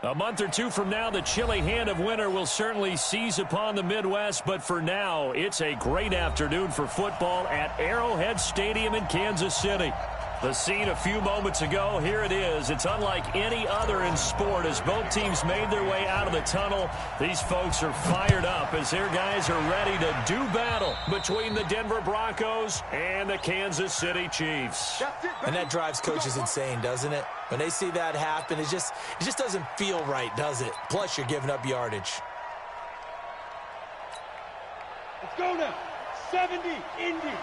A month or two from now, the chilly hand of winter will certainly seize upon the Midwest, but for now, it's a great afternoon for football at Arrowhead Stadium in Kansas City. The scene a few moments ago, here it is. It's unlike any other in sport as both teams made their way out of the tunnel. These folks are fired up as their guys are ready to do battle between the Denver Broncos and the Kansas City Chiefs. And that drives coaches insane, doesn't it? When they see that happen, it just doesn't feel right, does it? Plus, you're giving up yardage. Let's go now. 70, Indy.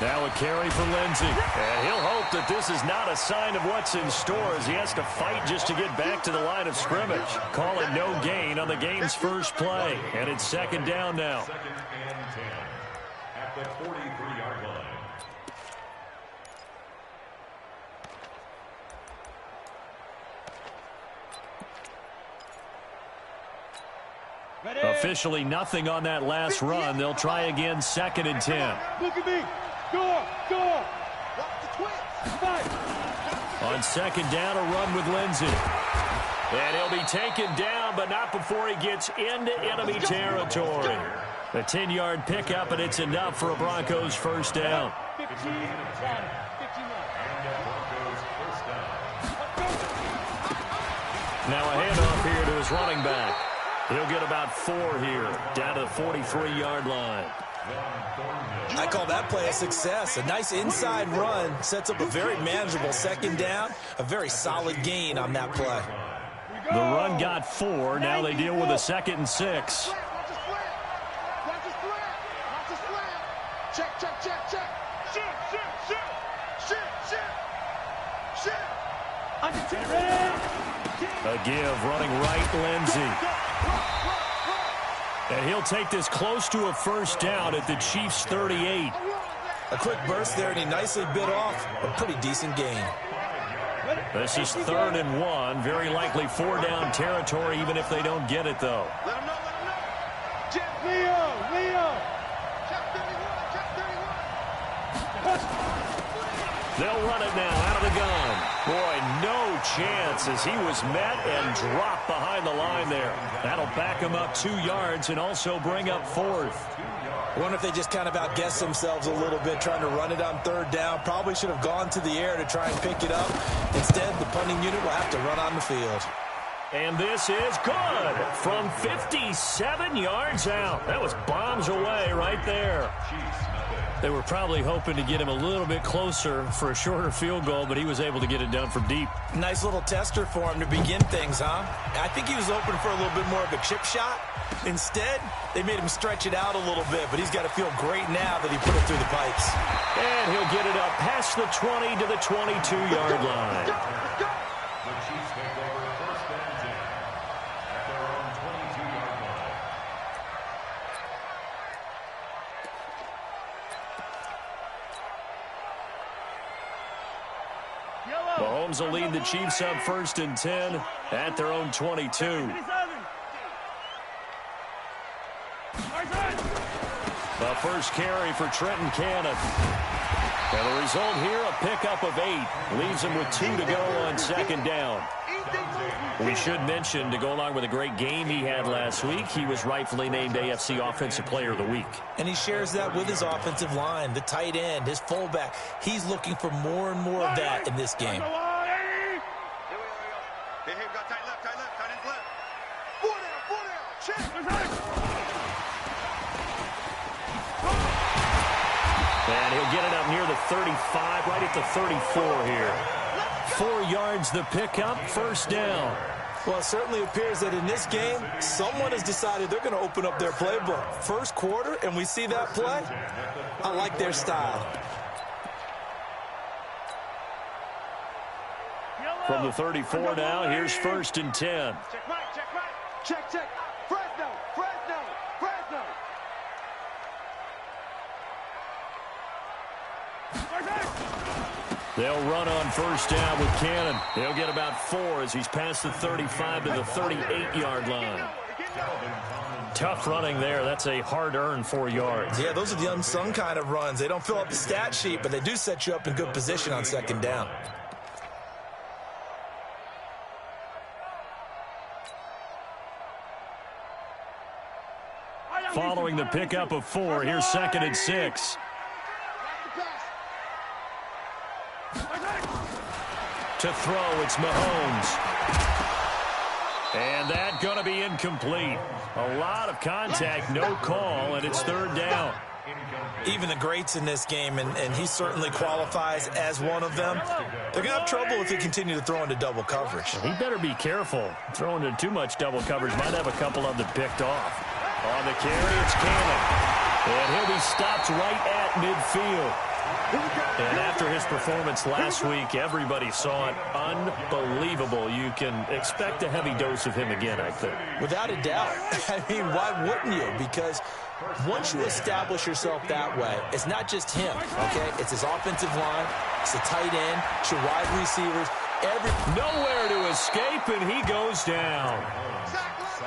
Now a carry for Lindsey. And he'll hope that this is not a sign of what's in store as he has to fight just to get back to the line of scrimmage. Call it no gain on the game's first play. And it's second down now. Second and 10 at the 43-yard line. Officially nothing on that last run. They'll try again, second and 10. Look at me. Go. On second down, a run with Lindsey. And he'll be taken down, but not before he gets into enemy territory. A 10-yard pickup, and it's enough for a Broncos first down. 15. Now a handoff here to his running back. He'll get about 4 here, down to the 43-yard line. I call that play a success. A nice inside run sets up a very manageable second down, a very solid gain on that play. The run got 4. Now they deal with a 2nd and 6. A give, running right, Lindsey. And he'll take this close to a first down at the Chiefs' 38. A quick burst there, and he nicely bit off a pretty decent gain. This is 3rd and 1. Very likely 4-down territory, even if they don't get it, though. Leo. They'll run it now out of the gun. Boy, no chance as he was met and dropped behind the line there. That'll back him up 2 yards and also bring up 4th. I wonder if they just kind of outguessed themselves a little bit trying to run it on 3rd down. Probably should have gone to the air to try and pick it up. Instead, the punting unit will have to run on the field. And this is good from 57 yards out. That was bombs away right there. They were probably hoping to get him a little bit closer for a shorter field goal, but he was able to get it down from deep. Nice little tester for him to begin things, huh? I think he was open for a little bit more of a chip shot. Instead, they made him stretch it out a little bit, but he's got to feel great now that he put it through the pipes. And he'll get it up past the 20 to the 22-yard line. The Chiefs take over first and 10 at their own 22-yard line. Mahomes will lead the Chiefs up 1st and 10 at their own 22. The first carry for Trenton Cannon. And the result here, a pickup of 8. Leaves him with 2 to go on second down. We should mention, to go along with a great game he had last week, he was rightfully named AFC Offensive Player of the Week. And he shares that with his offensive line, the tight end, his fullback. He's looking for more and more of that in this game. And he'll get it up near the 35, right at the 34 here. 4 yards the pickup, first down. Well, it certainly appears that in this game, someone has decided they're going to open up their playbook. First quarter, and we see that play. I like their style. From the 34 now, here's 1st and 10. Check right. Check. Fresno. They'll run on first down with Cannon. He'll get about 4 as he's past the 35 to the 38-yard line. Tough running there. That's a hard-earned 4 yards. Yeah, those are the unsung kind of runs. They don't fill up the stat sheet, but they do set you up in good position on second down. Following the pickup of 4, here's 2nd and 6. To throw, it's Mahomes. And that going to be incomplete. A lot of contact, no call, and it's 3rd down. Even the greats in this game, and he certainly qualifies as one of them, they're going to have trouble if they continue to throw into double coverage. He better be careful. Throwing into too much double coverage might have a couple of them picked off. On the carry, it's Cannon. And he'll be stopped right at midfield. And after his performance last week, everybody saw it. Unbelievable. You can expect a heavy dose of him again, I think. Without a doubt. I mean, why wouldn't you? Because once you establish yourself that way, it's not just him, okay? It's his offensive line, it's the tight end, it's your wide receivers. Nowhere to escape, and he goes down.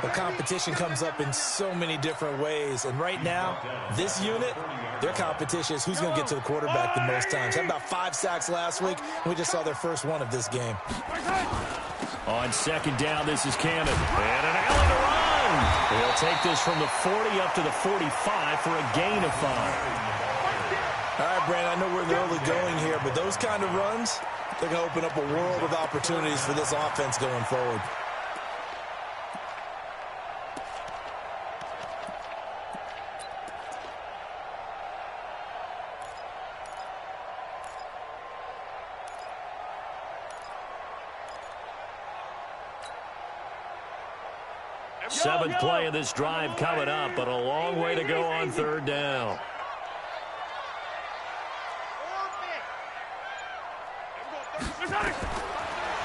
The competition comes up in so many different ways. And right now, this unit, their competition is who's going to get to the quarterback the most times. Had about 5 sacks last week, and we just saw their first one of this game. On 2nd down, this is Cannon. And an Allen to run. He'll take this from the 40 up to the 45 for a gain of 5. All right, Brandon, I know we're in the early going here, but those kind of runs, they're going to open up a world of opportunities for this offense going forward. Seventh play of this drive coming up, but a long way to go on 3rd down.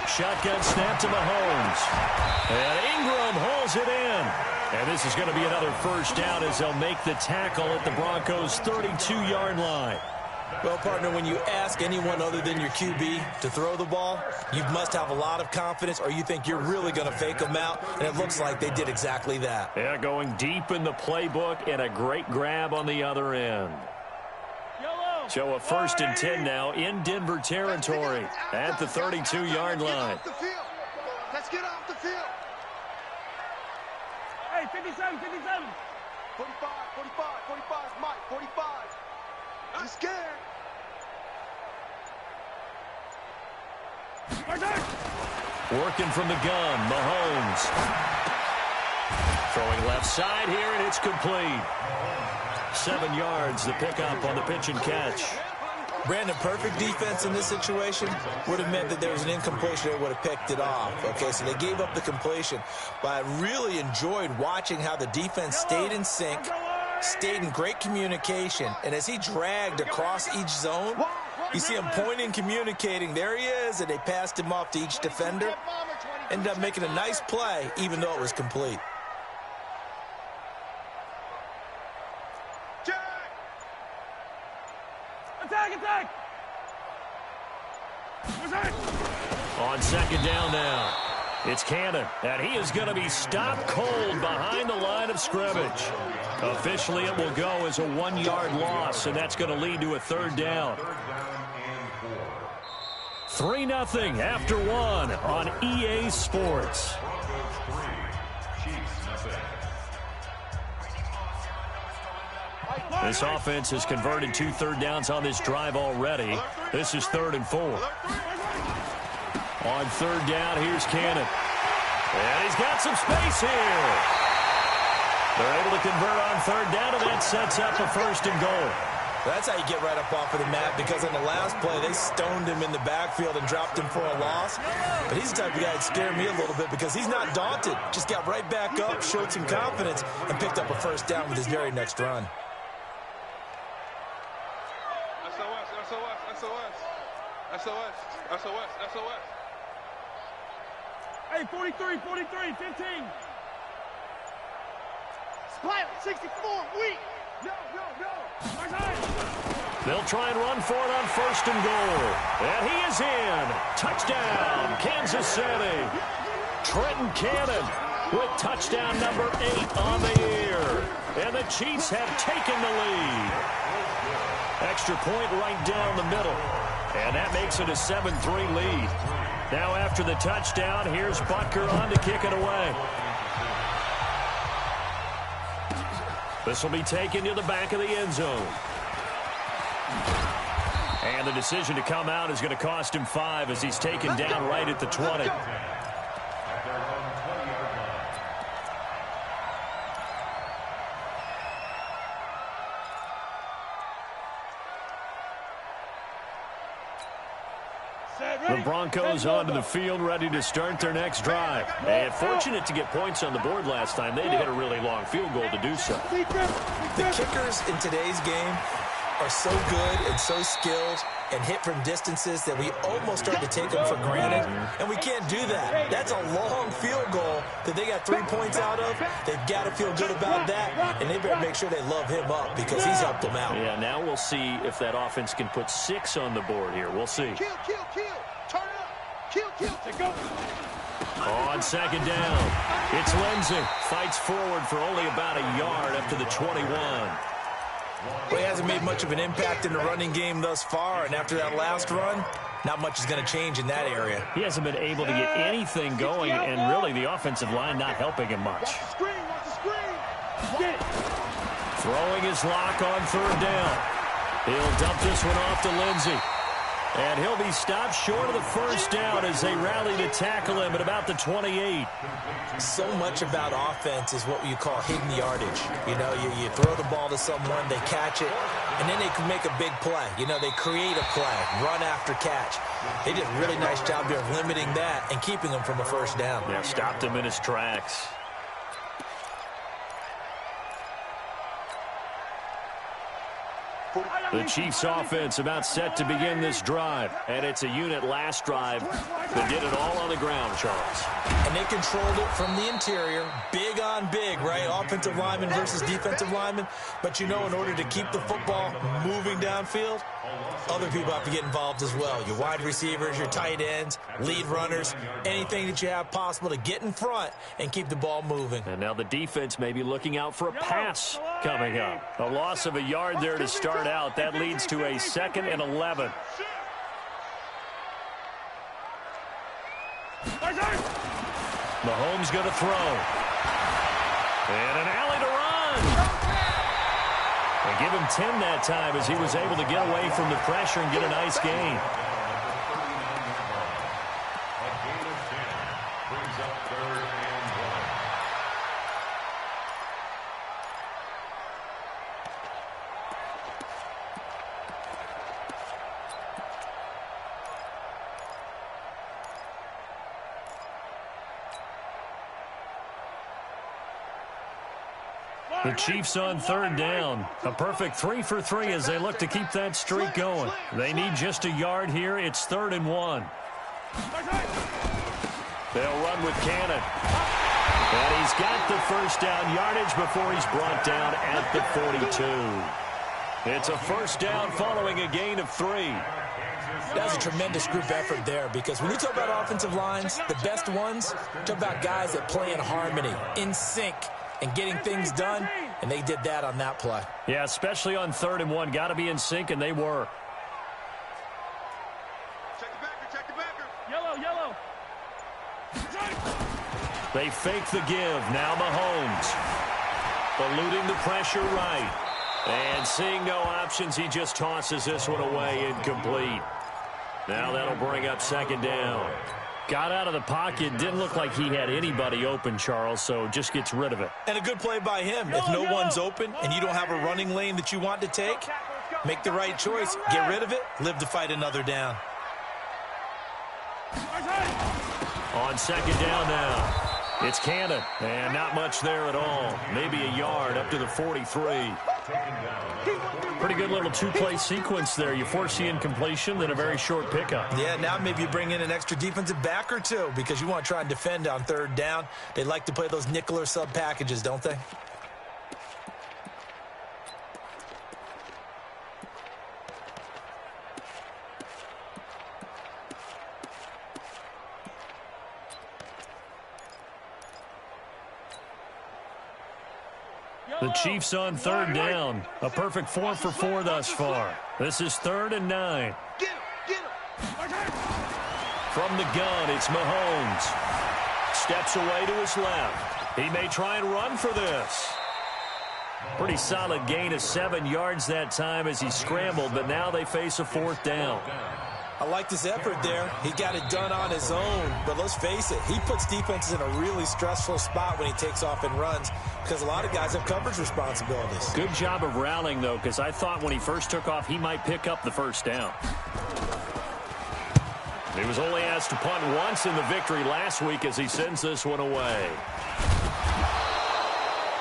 Shotgun snap to Mahomes. And Ingram holds it in. And this is going to be another 1st down as they'll make the tackle at the Broncos' 32-yard line. Well, partner, when you ask anyone other than your QB to throw the ball, you must have a lot of confidence, or you think you're really going to fake them out, and it looks like they did exactly that. Yeah, going deep in the playbook and a great grab on the other end. So a 1st and 10 now in Denver territory at the 32-yard line. Let's get off the field. Hey, 57, 57. 45, 45, 45, Mike, 45. I'm scared. Working from the gun, Mahomes. Throwing left side here, and it's complete. 7 yards, the pickup on the pitch and catch. Brandon, perfect defense in this situation would have meant that there was an incompletion. They would have picked it off. Okay, so they gave up the completion. But I really enjoyed watching how the defense stayed in sync, stayed in great communication. And as he dragged across each zone, you see him pointing, communicating. There he is, and they passed him off to each defender. Ended up making a nice play, even though it was complete. Attack! On 2nd down now, it's Cannon, and he is going to be stopped cold behind the line of scrimmage. Officially, it will go as a 1-yard loss, and that's going to lead to a 3rd down. 3-0 after 1 on EA Sports. This offense has converted 2 third downs on this drive already. This is 3rd and 4. On 3rd down, here's Cannon. And he's got some space here. They're able to convert on 3rd down, and that sets up a 1st and goal. That's how you get right up off of the mat, because on the last play, they stoned him in the backfield and dropped him for a loss. But he's the type of guy that scared me a little bit because he's not daunted. Just got right back up, showed some confidence, and picked up a 1st down with his very next run. SOS. Hey, 43, 15. Split, 64, weak. No. They'll try and run for it on 1st and goal. And he is in. Touchdown, Kansas City. Trenton Cannon with touchdown number 8 on the year. And the Chiefs have taken the lead. Extra point right down the middle. And that makes it a 7-3 lead. Now after the touchdown, here's Butker on to kick it away. This will be taken to the back of the end zone. And the decision to come out is going to cost him 5 as he's taken down right at the 20. The Broncos onto the field, ready to start their next drive. And fortunate to get points on the board last time. They had to hit a really long field goal to do so. The kickers in today's game are so good and so skilled and hit from distances that we almost start to take them for granted, and we can't do that. That's a long field goal that they got 3 points out of. They've got to feel good about that, and they better make sure they love him up because he's helped them out. Yeah, now we'll see if that offense can put 6 on the board here. We'll see. Kill. Turn it up. Kill. Go. On second down, it's Lindsey. Fights forward for only about a yard up to the 21. Well, he hasn't made much of an impact in the running game thus far, and after that last run, not much is going to change in that area. He hasn't been able to get anything going, and really the offensive line not helping him much. Watch the screen. Get it. Throwing his lock on third down. He'll dump this one off to Lindsey. And he'll be stopped short of the first down as they rally to tackle him at about the 28. So much about offense is what you call hidden yardage. You know, you throw the ball to someone, they catch it, and then they can make a big play. You know, they create a play, run after catch. They did a really nice job there of limiting that and keeping him from a first down. Yeah, stopped him in his tracks. The Chiefs offense about set to begin this drive. And it's a unit last drive that did it all on the ground, Charles. And they controlled it from the interior. Big on big, right? Offensive lineman versus defensive lineman. But you know, in order to keep the football moving downfield, other people have to get involved as well. Your wide receivers, your tight ends, lead runners, anything that you have possible to get in front and keep the ball moving. And now the defense may be looking out for a pass coming up. A loss of a yard there to start out. That leads to a 2nd and 11. Mahomes going to throw. And an alley to run. They give him 10 that time as he was able to get away from the pressure and get a nice gain. The Chiefs on third down. A perfect 3 for 3 as they look to keep that streak going. They need just a yard here. It's 3rd and 1. They'll run with Cannon. And he's got the first down yardage before he's brought down at the 42. It's a first down following a gain of 3. That's a tremendous group effort there because when you talk about offensive lines, the best ones, talk about guys that play in harmony, in sync, and getting things done, and they did that on that play. Yeah, especially on 3rd and 1. Got to be in sync, and they were. Check the backer. Yellow. They fake the give. Now Mahomes. Eluding the pressure right. And seeing no options, he just tosses this one away incomplete. Now that'll bring up 2nd down. Got out of the pocket. Didn't look like he had anybody open, Charles, so just gets rid of it. And a good play by him. If no one's open and you don't have a running lane that you want to take, make the right choice. Get rid of it. Live to fight another down. On 2nd down now. It's Cannon, and not much there at all. Maybe a yard up to the 43. Pretty good little 2-play sequence there. You force the incompletion, then a very short pickup. Yeah, now maybe you bring in an extra defensive back or two because you want to try and defend on 3rd down. They like to play those nickel or sub packages, don't they? The Chiefs on third down. A perfect 4 for 4 thus far. This is 3rd and 9. Get him. From the gun, it's Mahomes. Steps away to his left. He may try and run for this. Pretty solid gain of 7 yards that time as he scrambled, but now they face a 4th down. I liked his effort there. He got it done on his own. But let's face it, he puts defenses in a really stressful spot when he takes off and runs because a lot of guys have coverage responsibilities. Good job of rallying, though, because I thought when he first took off, he might pick up the first down. He was only asked to punt once in the victory last week as he sends this one away.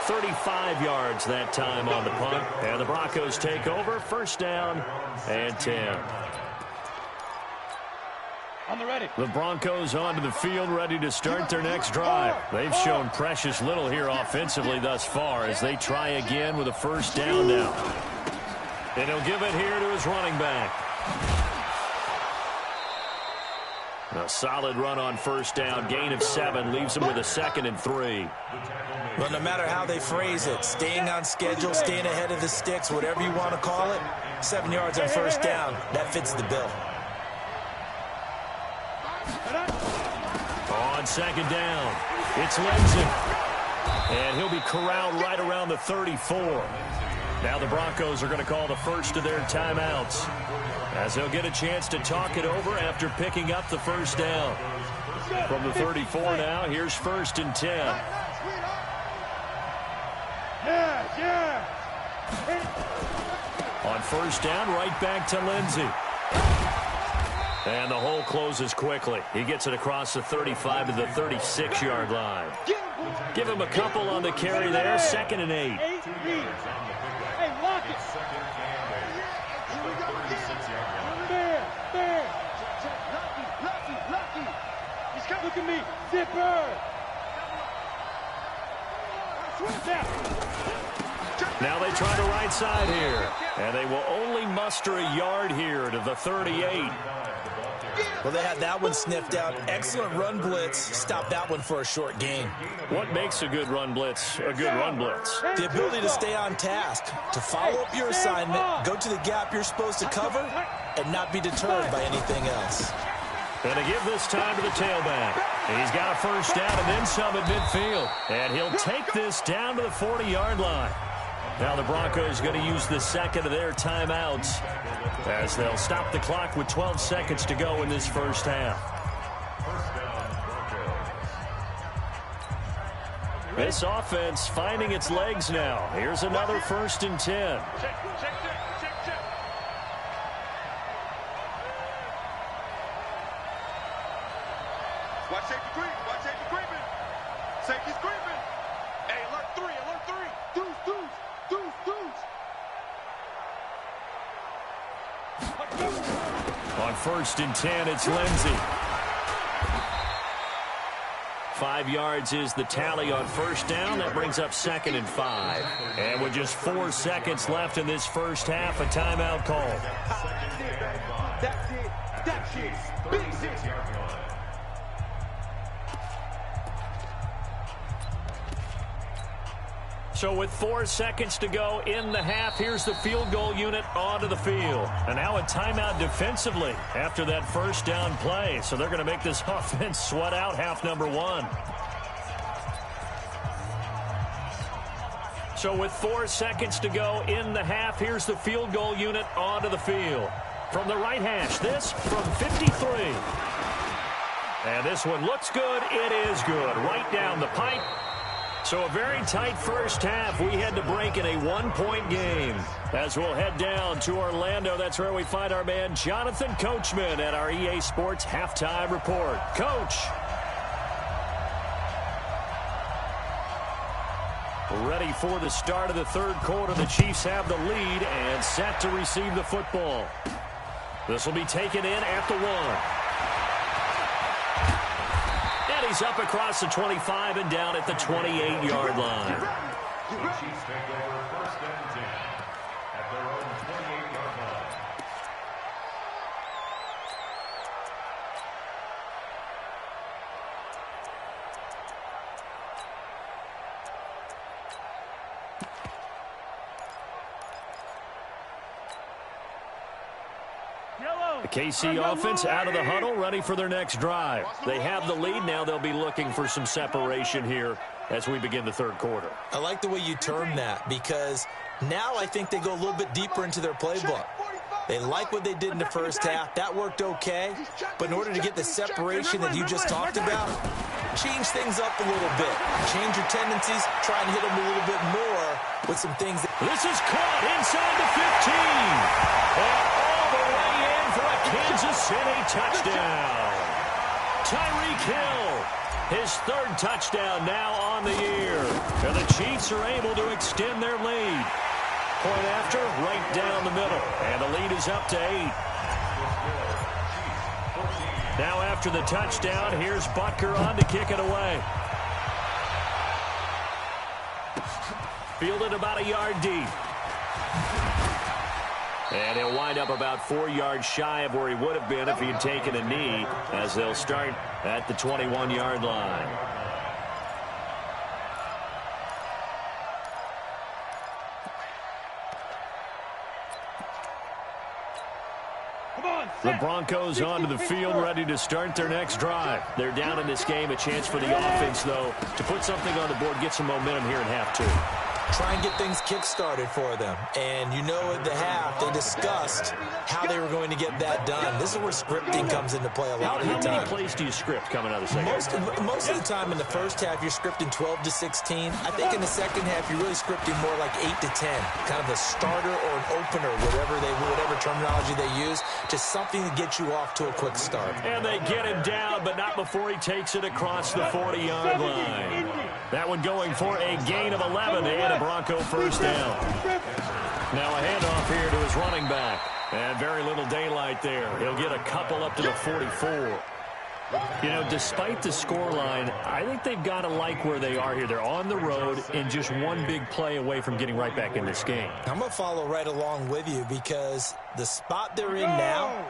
35 yards that time on the punt. And the Broncos take over. 1st down and 10. On the ready. The Broncos onto the field ready to start their next drive. They've shown precious little here offensively thus far as they try again with a 1st down now. And he'll give it here to his running back. A solid run on 1st down. Gain of 7 leaves him with a 2nd and 3. Well, no matter how they phrase it, staying on schedule, staying ahead of the sticks, whatever you want to call it, 7 yards on 1st down, that fits the bill. On 2nd down, it's Lindsey. And he'll be corralled right around the 34. Now the Broncos are going to call the first of their timeouts as they'll get a chance to talk it over after picking up the 1st down. From the 34 now, here's 1st and 10. On 1st down, right back to Lindsey. And the hole closes quickly. He gets it across the 35 to the 36-yard line. Give him a couple on the carry there. 2nd and 8. Hey, lock it. There. Lucky. Look at me. Zipper. Now they try the right side here. And they will only muster a yard here to the 38. Well, they had that one sniffed out. Excellent run blitz. Stop that one for a short gain. What makes a good run blitz a good run blitz? The ability to stay on task, to follow up your assignment, go to the gap you're supposed to cover, and not be deterred by anything else. And to give this time to the tailback. He's got a 1st down and then some at midfield. And he'll take this down to the 40-yard line. Now the Broncos going to use the 2nd of their timeouts as they'll stop the clock with 12 seconds to go in this 1st half. This offense finding its legs now. Here's another 1st and 10. Watch safety creeping. Safety's creeping. Hey, alert 3. Deuce. On 1st and 10, it's Lindsey. 5 yards is the tally on 1st down. That brings up 2nd and 5. And with just 4 seconds left in this 1st half, a timeout call. That's it. Big hit. So with 4 seconds to go in the half, here's the field goal unit onto the field. And now a timeout defensively after that 1st down play. So they're going to make this offense sweat out half number 1. So with 4 seconds to go in the half, here's the field goal unit onto the field. From the right hash, this from 53. And this one looks good. It is good. Right down the pipe. So a very tight 1st half. We had to break in a 1-point game. As we'll head down to Orlando, that's where we find our man Jonathan Coachman at our EA Sports Halftime Report. Coach. Ready for the start of the 3rd quarter. The Chiefs have the lead and set to receive the football. This will be taken in at the 1. He's up across the 25 and down at the 28-yard line. The Chiefs take over 1st and 10 at their own 28-yard line. The KC offense out of the huddle, ready for their next drive. They have the lead. Now they'll be looking for some separation here as we begin the third quarter. I like the way you term that, because now I think they go a little bit deeper into their playbook. They like what they did in the first half. That worked okay. But in order to get the separation that you just talked about, change things up a little bit. Change your tendencies. Try and hit them a little bit more with some things. This is caught inside the 15. And all the way in for a Kansas City touchdown. Tyreek Hill, his third touchdown now on the year. And the Chiefs are able to extend their lead. Point after, right down the middle. And the lead is up to 8. Now after the touchdown, here's Butker on to kick it away. Fielded about a yard deep. And he'll wind up about 4 yards shy of where he would have been if he had taken a knee, as they'll start at the 21-yard line. The Broncos onto the field, ready to start their next drive. They're down in this game. A chance for the offense, though, to put something on the board, get some momentum here in half 2. Try and get things kick-started for them. And you know at the half, they discussed how they were going to get that done. This is where scripting comes into play a lot of the time. How many plays do you script coming out of the second half? Most of the time in the first half, you're scripting 12 to 16. I think in the second half, you're really scripting more like 8 to 10. Kind of a starter or an opener, whatever terminology they use. Just something to get you off to a quick start. And they get him down, but not before he takes it across the 40-yard line. That one going for a gain of 11 and a Bronco first down. Now a handoff here to his running back. And very little daylight there. He'll get a couple up to the 44. You know, despite the scoreline, I think they've got to like where they are here. They're on the road and just one big play away from getting right back in this game. I'm going to follow right along with you, because the spot they're in now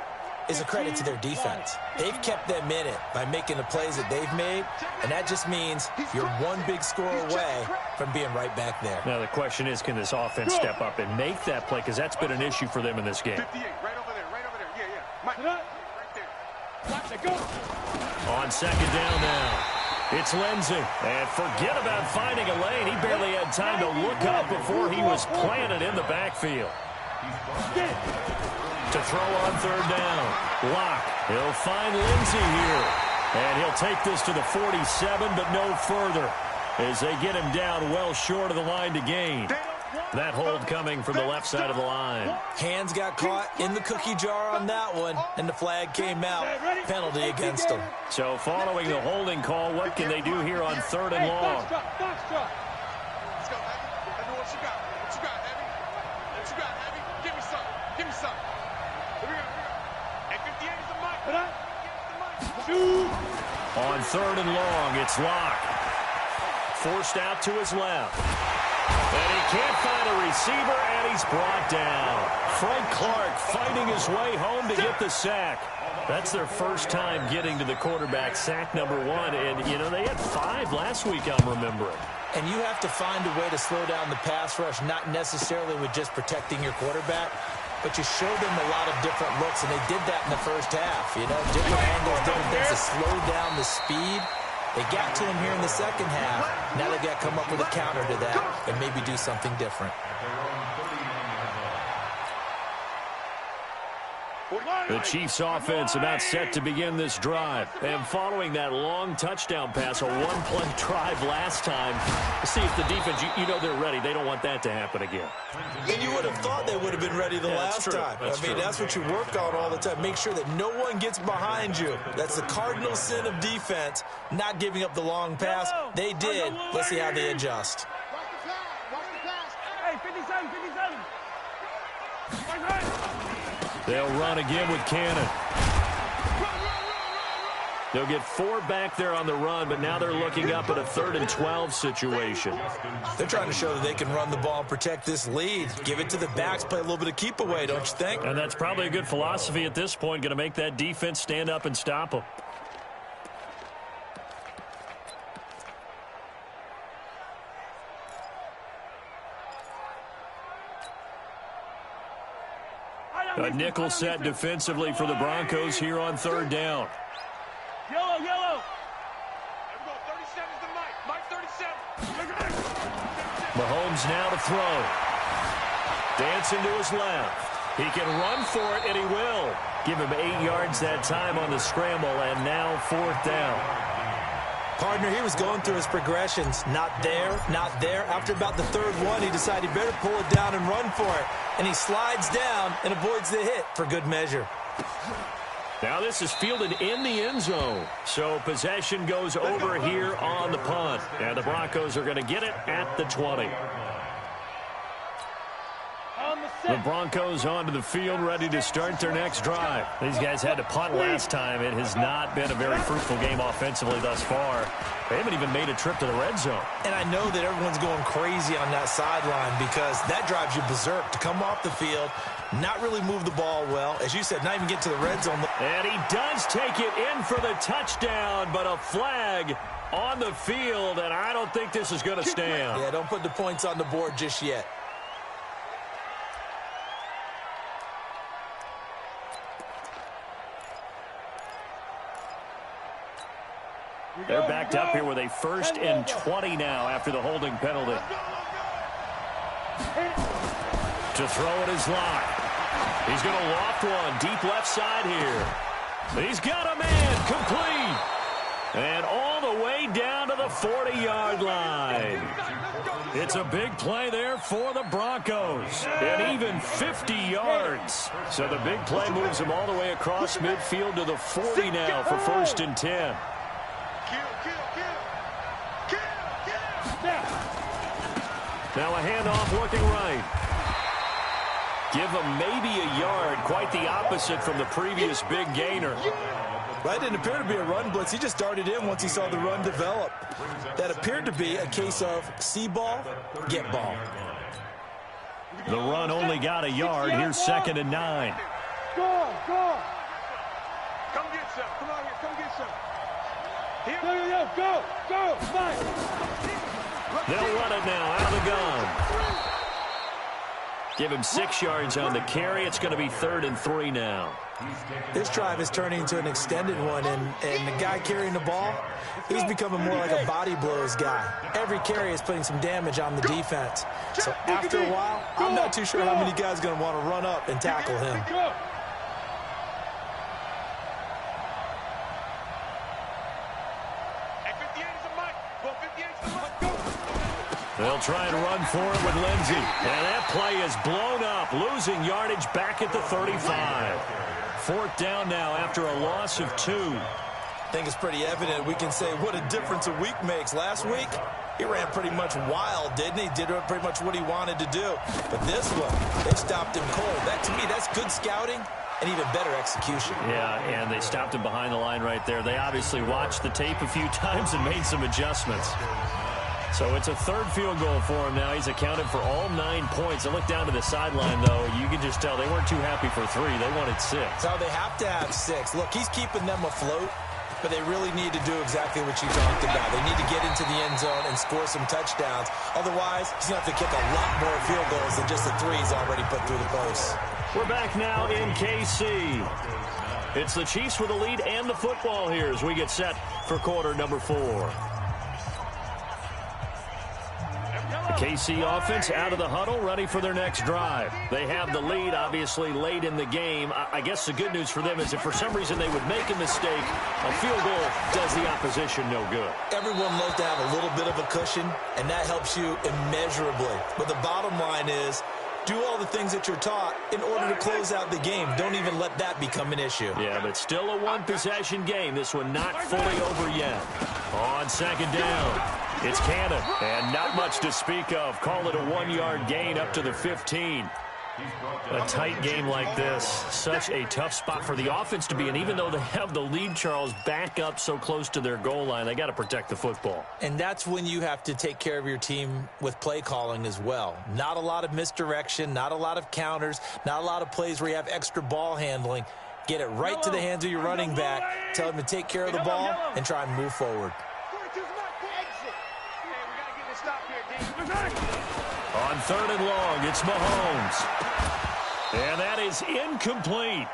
is a credit to their defense. They've kept them in it by making the plays that they've made, and that just means you're one big score away from being right back there. Now the question is, can this offense step up and make that play, because that's been an issue for them in this game. 58, right over there, yeah. Mike, right there. Go. On second down now, it's Lindsey. And forget about finding a lane. He barely had time to look up before he was planted in the backfield. To throw on third down. Locke. He'll find Lindsey here. And he'll take this to the 47, but no further, as they get him down well short of the line to gain. That hold coming from the left side of the line. Hands got caught in the cookie jar on that one, and the flag came out. Penalty against them. So following the holding call, what can they do here on third and long? Let's go, Heavy. Let me what you got. What you got, Heavy? What you got, Heavy? Give me something. Give me something. Here we go. Hey, 58 is the mic. On third and long, it's Locke. Forced out to his left. And he can't find a receiver, and he's brought down. Frank Clark fighting his way home to get the sack. That's their first time getting to the quarterback, sack number 1. And, you know, they had 5 last week, I'm remembering. And you have to find a way to slow down the pass rush, not necessarily with just protecting your quarterback, but you show them a lot of different looks, and they did that in the first half. You know, different angles, different things to slow down the speed. They got to him here in the second half. Now they've got to come up with a counter to that and maybe do something different. The Chiefs offense about set to begin this drive. And following that long touchdown pass, a one-play drive last time, see if the defense, you know they're ready. They don't want that to happen again. And you would have thought they would have been ready the last time. That's what you work on all the time. Make sure that no one gets behind you. That's the cardinal sin of defense, not giving up the long pass. They did. Let's see how they adjust. Hey, 57. They'll run again with Cannon. They'll get 4 back there on the run, but now they're looking up at a 3rd and 12 situation. They're trying to show that they can run the ball and protect this lead. Give it to the backs, play a little bit of keep away, don't you think? And that's probably a good philosophy at this point, going to make that defense stand up and stop them. A nickel set defensively for the Broncos here on third down. Yellow. There we go. 37's the Mike. Mike 37. Mahomes now to throw. Dancing to his left. He can run for it, and he will. Give him 8 yards that time on the scramble, and now fourth down. Partner, he was going through his progressions. Not there, not there. After about the third one, he decided he better pull it down and run for it. And he slides down and avoids the hit for good measure. Now this is fielded in the end zone. So possession goes over here on the punt. And the Broncos are going to get it at the 20. The Broncos onto the field, ready to start their next drive. These guys had to punt last time. It has not been a very fruitful game offensively thus far. They haven't even made a trip to the red zone. And I know that everyone's going crazy on that sideline because that drives you berserk to come off the field, not really move the ball well. As you said, not even get to the red zone. And he does take it in for the touchdown, but a flag on the field, and I don't think this is going to stand. Yeah, don't put the points on the board just yet. They're backed up here with a 1st and 20 now after the holding penalty. To throw it is Locke. He's going to loft one deep left side here. He's got a man complete. And all the way down to the 40-yard line. It's a big play there for the Broncos. And even 50 yards. So the big play moves them all the way across midfield to the 40 now for 1st and 10. Now a handoff looking right. Give him maybe a yard. Quite the opposite from the previous big gainer. That didn't appear to be a run blitz. He just darted in once he saw the run develop. That appeared to be a case of see ball, get ball. The run only got a yard. Here's 2nd and 9. Go. Come get some. Come on here. Come get some. Go. Mike. They'll run it now out of the gun. Give him 6 yards on the carry. It's going to be 3rd and 3 now. This drive is turning into an extended one, and the guy carrying the ball, he's becoming more like a body blows guy. Every carry is putting some damage on the defense. So after a while, I'm not too sure how many guys are going to want to run up and tackle him. They'll try and run for it with Lindsey. And that play is blown up, losing yardage back at the 35. 4th down now after a loss of 2. I think it's pretty evident. We can say what a difference a week makes. Last week, he ran pretty much wild, didn't he? Did pretty much what he wanted to do. But this one, they stopped him cold. That, to me, that's good scouting and even better execution. Yeah, and they stopped him behind the line right there. They obviously watched the tape a few times and made some adjustments. So it's a 3rd field goal for him now. He's accounted for all 9 points. I look down to the sideline, though. You can just tell they weren't too happy for 3. They wanted 6. So they have to have 6. Look, he's keeping them afloat, but they really need to do exactly what you talked about. They need to get into the end zone and score some touchdowns. Otherwise, he's going to have to kick a lot more field goals than just the 3 he's already put through the posts. We're back now in KC. It's the Chiefs with the lead and the football here as we get set for quarter number 4. The KC offense out of the huddle, ready for their next drive. They have the lead, obviously, late in the game. I guess the good news for them is if for some reason they would make a mistake, a field goal does the opposition no good. Everyone loves to have a little bit of a cushion, and that helps you immeasurably. But the bottom line is, do all the things that you're taught in order to close out the game. Don't even let that become an issue. Yeah, but still a one-possession game. This one not fully over yet. On 2nd down, it's Cannon, and not much to speak of. Call it a 1-yard gain up to the 15. A tight game like this, such a tough spot for the offense to be in. Even though they have the lead, Charles, back up so close to their goal line, they got to protect the football. And that's when you have to take care of your team with play calling as well. Not a lot of misdirection, not a lot of counters, not a lot of plays where you have extra ball handling. Get it right to the hands of your running back, tell him to take care of the ball, and try and move forward. On 3rd and long, it's Mahomes. And that is incomplete.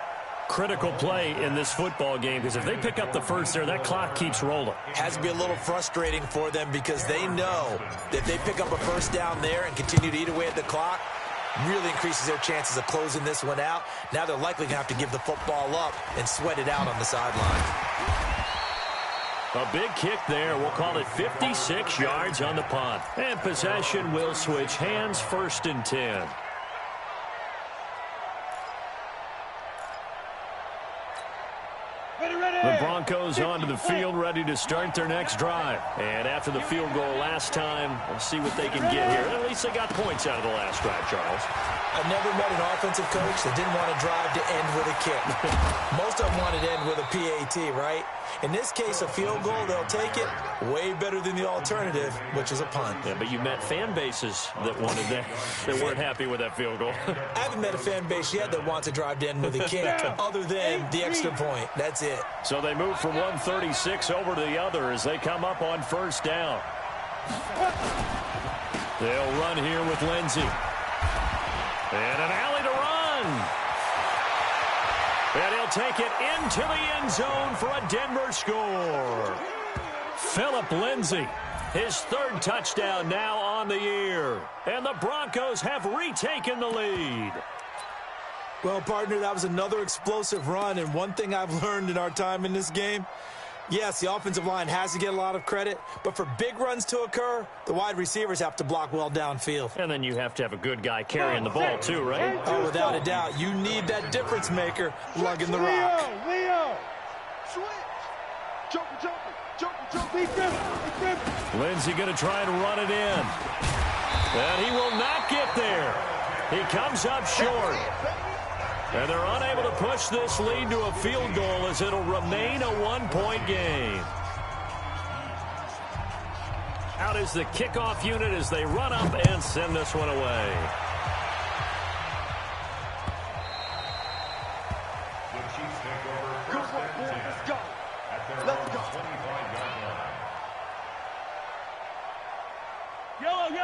Critical play in this football game, because if they pick up the first there, that clock keeps rolling. Has to be a little frustrating for them because they know that if they pick up a first down there and continue to eat away at the clock, really increases their chances of closing this one out. Now they're likely going to have to give the football up and sweat it out on the sideline. A big kick there. We'll call it 56 yards on the punt. And possession will switch hands, 1st and 10. The Broncos onto the field, ready to start their next drive. And after the field goal last time, we'll see what they can get here. At least they got points out of the last drive, Charles. I've never met an offensive coach that didn't want to drive to end with a kick. Most of them wanted to end with a PAT, right? In this case, a field goal, they'll take it. Way better than the alternative, which is a punt. Yeah, but you met fan bases that wanted that, that weren't happy with that field goal. I haven't met a fan base yet that wants to drive to end with a kick other than the extra point. That's it. So they move from 136 over to the other as they come up on 1st down. They'll run here with Lindsey. And an alley to run. And he'll take it into the end zone for a Denver score. Phillip Lindsay, his 3rd touchdown now on the year. And the Broncos have retaken the lead. Well, partner, that was another explosive run, and one thing I've learned in our time in this game, yes, the offensive line has to get a lot of credit, but for big runs to occur, the wide receivers have to block well downfield. And then you have to have a good guy carrying the ball too, right? Oh, without a doubt. You need that difference maker lugging the rock. Leo! Switch! Joker! Lindsey going to try and run it in. And he will not get there. He comes up short. And they're unable to push this lead to a field goal as it'll remain a 1-point game. Out is the kickoff unit as they run up and send this one away. The Chiefs take over 1st and 10 at their own 25-yard line.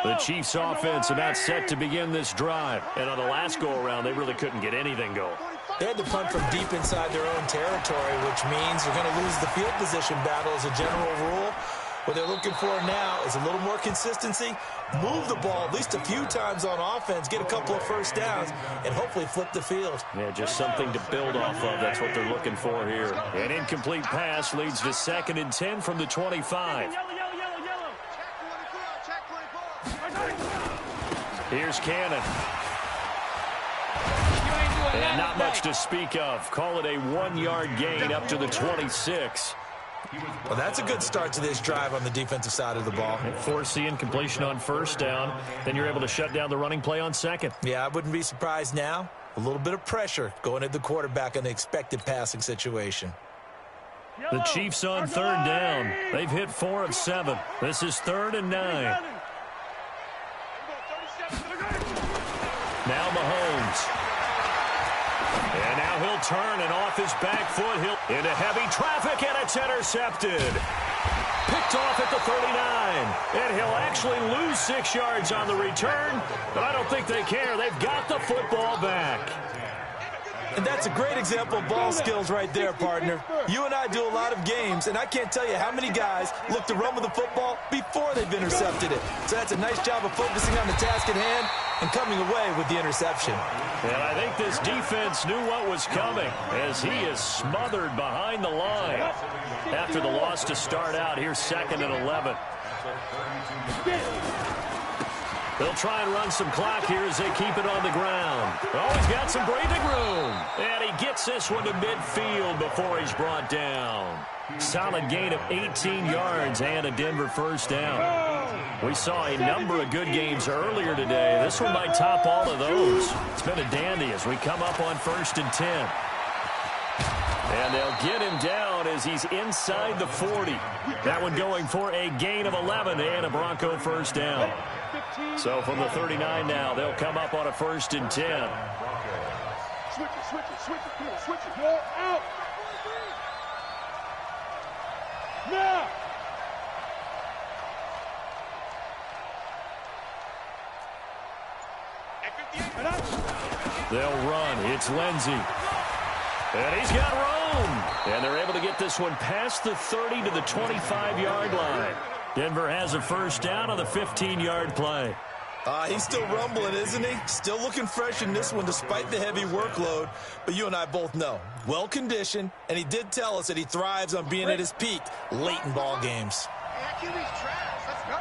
The Chiefs offense about set to begin this drive. And on the last go-around, they really couldn't get anything going. They had to punt from deep inside their own territory, which means they're going to lose the field position battle as a general rule. What they're looking for now is a little more consistency, move the ball at least a few times on offense, get a couple of first downs, and hopefully flip the field. Yeah, just something to build off of. That's what they're looking for here. An incomplete pass leads to 2nd and 10 from the 25. Here's Cannon. And not much to speak of. Call it a 1-yard gain up to the 26. Well, that's a good start to this drive on the defensive side of the ball. Force the incompletion on 1st down. Then you're able to shut down the running play on 2nd. Yeah, I wouldn't be surprised now. A little bit of pressure going at the quarterback in the expected passing situation. The Chiefs on 3rd down. They've hit 4 of 7. This is 3rd and 9. Now Mahomes. And now he'll turn, and off his back foot, he'll into heavy traffic, and it's intercepted. Picked off at the 39. And he'll actually lose 6 yards on the return, but I don't think they care. They've got the football back. And that's a great example of ball skills right there, partner. You and I do a lot of games, and I can't tell you how many guys look to run with the football before they've intercepted it. So that's a nice job of focusing on the task at hand and coming away with the interception. And I think this defense knew what was coming as he is smothered behind the line. After the loss to start out, here's 2nd and 11. They'll try and run some clock here as they keep it on the ground. Oh, he's got some breathing room. And he gets this one to midfield before he's brought down. Solid gain of 18 yards and a Denver 1st down. We saw a number of good games earlier today. This one might top all of those. It's been a dandy as we come up on 1st and 10. And they'll get him down as he's inside the 40. That one going for a gain of 11 and a Bronco 1st down. So from the 39 now, they'll come up on a 1st and 10. Switch it. Come on, switch it. Go out. Now. They'll run. It's Lindsey. And he's got room. And they're able to get this one past the 30 to the 25-yard line. Denver has a first down on the 15-yard play. He's still rumbling, isn't he? Still looking fresh in this one despite the heavy workload. But you and I both know, well-conditioned, and he did tell us that he thrives on being at his peak late in ball games. Hey, QB's trash. Let's go.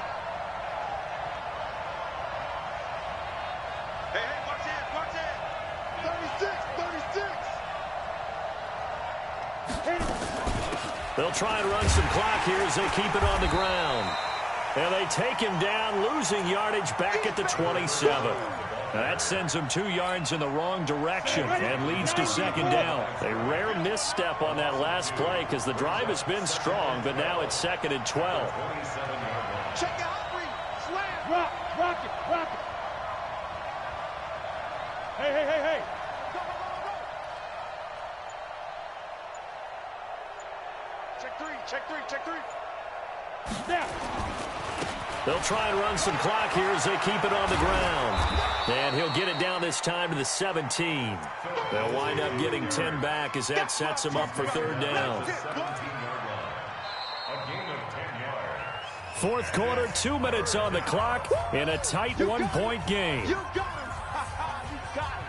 Hey, watch it. 36. They'll try and run some clock here as they keep it on the ground. And they take him down, losing yardage back at the 27. Now that sends him 2 yards in the wrong direction and leads to second down. A rare misstep on that last play because the drive has been strong, but now it's 2nd and 12. Check out Humphrey. Slam. Rock it. Hey. Go. Check three. Snap. They'll try and run some clock here as they keep it on the ground. And he'll get it down this time to the 17. They'll wind up getting 10 back as that sets him up for third down. Fourth quarter, 2 minutes on the clock in a tight 1-point game. You got him. You got him.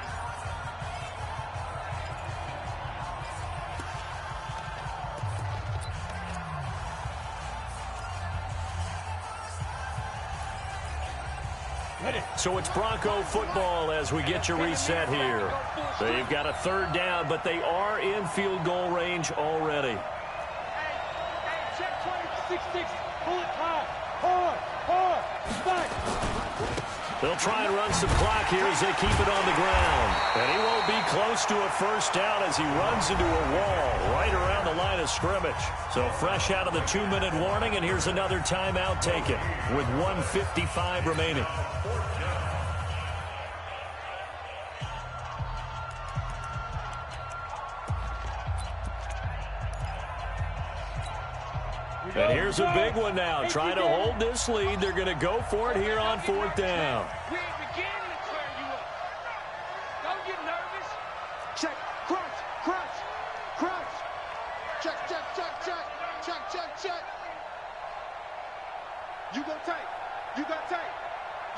So it's Bronco football as we get you reset here. They've got a third down, but they are in field goal range already. Hey, check 20, 6-6. Pull it hard. Back. They'll try and run some clock here as they keep it on the ground. And he won't be close to a first down as he runs into a wall right around the line of scrimmage. So fresh out of the 2-minute warning, and here's another timeout taken with 1:55 remaining. And here's a big one now. Trying to hold this lead. They're going to go for it here on 4th down. We ain't beginning to clear you up. Don't get nervous. Check. Crunch. Check.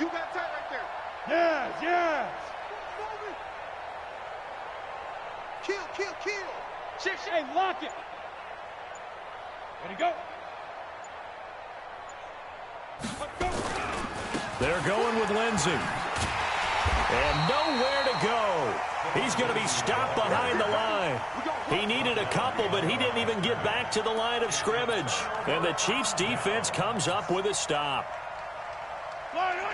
You got tight right there. Yes. Kill. Shift. Hey, lock it. Ready, go. They're going with Lindsey. And nowhere to go. He's going to be stopped behind the line. He needed a couple, but he didn't even get back to the line of scrimmage. And the Chiefs defense comes up with a stop.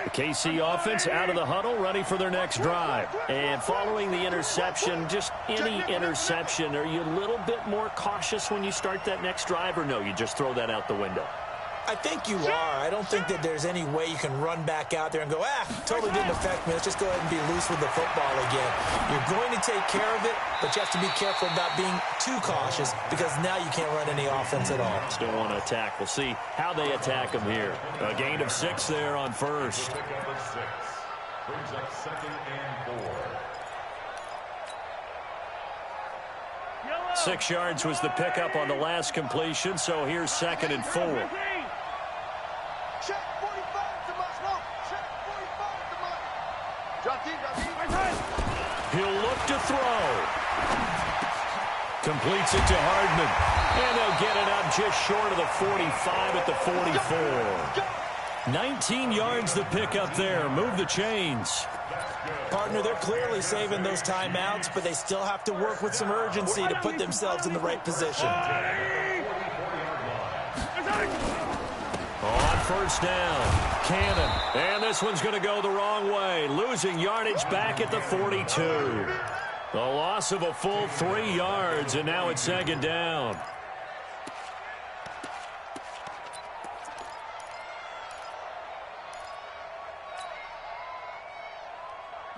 The KC offense out of the huddle, ready for their next drive. And following the interception, just any interception, are you a little bit more cautious when you start that next drive, or no, you just throw that out the window? I think you are. I don't think that there's any way you can run back out there and go, totally didn't affect me. Let's just go ahead and be loose with the football again. You're going to take care of it, but you have to be careful about being too cautious because now you can't run any offense at all. Still want to attack. We'll see how they attack him here. A gain of 6 there on first. Brings up 2nd and 4. 6 yards was the pickup on the last completion, so here's 2nd and 4. Check 45 to my smoke. Check 45 to my. Drop deep. He'll look to throw. Completes it to Hardman. And they'll get it up just short of the 45 at the 44. 19 yards the pickup there. Move the chains. Partner, they're clearly saving those timeouts, but they still have to work with some urgency to put themselves in the right position. On first down, Cannon. And this one's going to go the wrong way. Losing yardage back at the 42. The loss of a full 3 yards, and now it's 2nd down.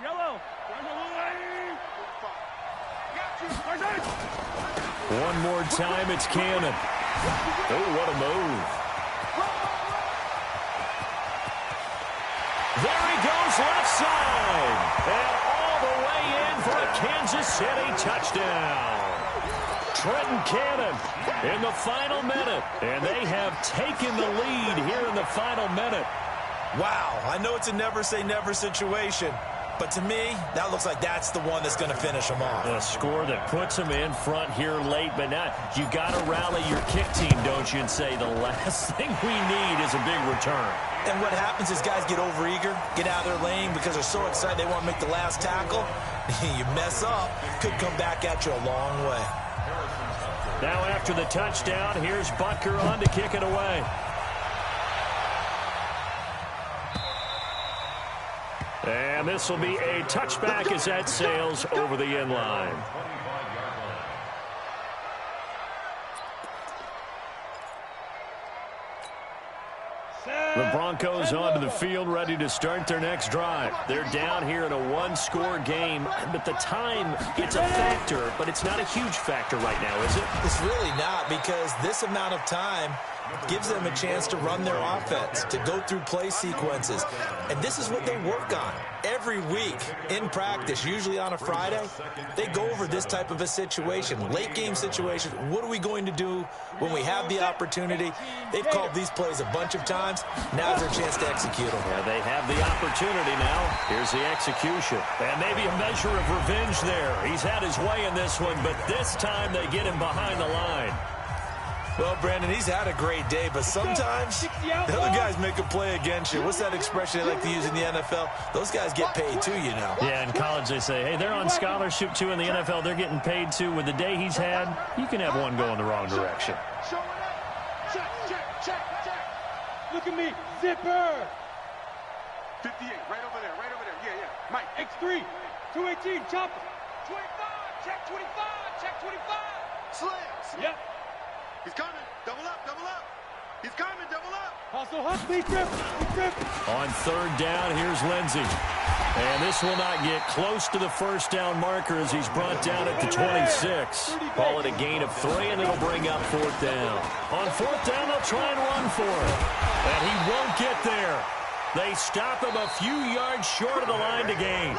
Yellow. One more time, it's Cannon. Oh, what a move. There he goes left side. Kansas City touchdown. Trenton Cannon in the final minute, and they have taken the lead here in the final minute. Wow, I know it's a never-say-never situation, but to me, that looks like that's the one that's going to finish them off. A score that puts them in front here late, but now you got to rally your kick team, don't you, and say the last thing we need is a big return. And what happens is guys get overeager, get out of their lane because they're so excited they want to make the last tackle. You mess up, could come back at you a long way. Now after the touchdown, here's Butker on to kick it away. And this will be a touchback as that sails over the end line. The Broncos onto the field, ready to start their next drive. They're down here in a one-score game, but the time, it's a factor, but it's not a huge factor right now, is it? It's really not, because this amount of time gives them a chance to run their offense, to go through play sequences. And this is what they work on every week in practice, usually on a Friday. They go over this type of a situation, late game situation. What are we going to do when we have the opportunity? They've called these plays a bunch of times. Now's their chance to execute them. Yeah, they have the opportunity now. Here's the execution. And maybe a measure of revenge there. He's had his way in this one, but this time they get him behind the line. Well, Brandon, he's had a great day, but sometimes the other guys make a play against you. What's that expression they like to use in the NFL? Those guys get paid too, you know. Yeah, in college they say, hey, they're on scholarship too. In the NFL, they're getting paid too. With the day he's had, you can have one go in the wrong direction. Check. Look at me. Zipper. 58, right over there. Yeah. Mike. X3. 218, chopper. 25, check 25. Slams. Yep. He's coming. Double up. He's coming. Double up. Also, big grip. On third down, here's Lindsey. And this will not get close to the first down marker as he's brought down at the 26. Call it a gain of 3, and it'll bring up fourth down. On fourth down, they'll try and run for it. And he won't get there. They stop him a few yards short of the line to gain.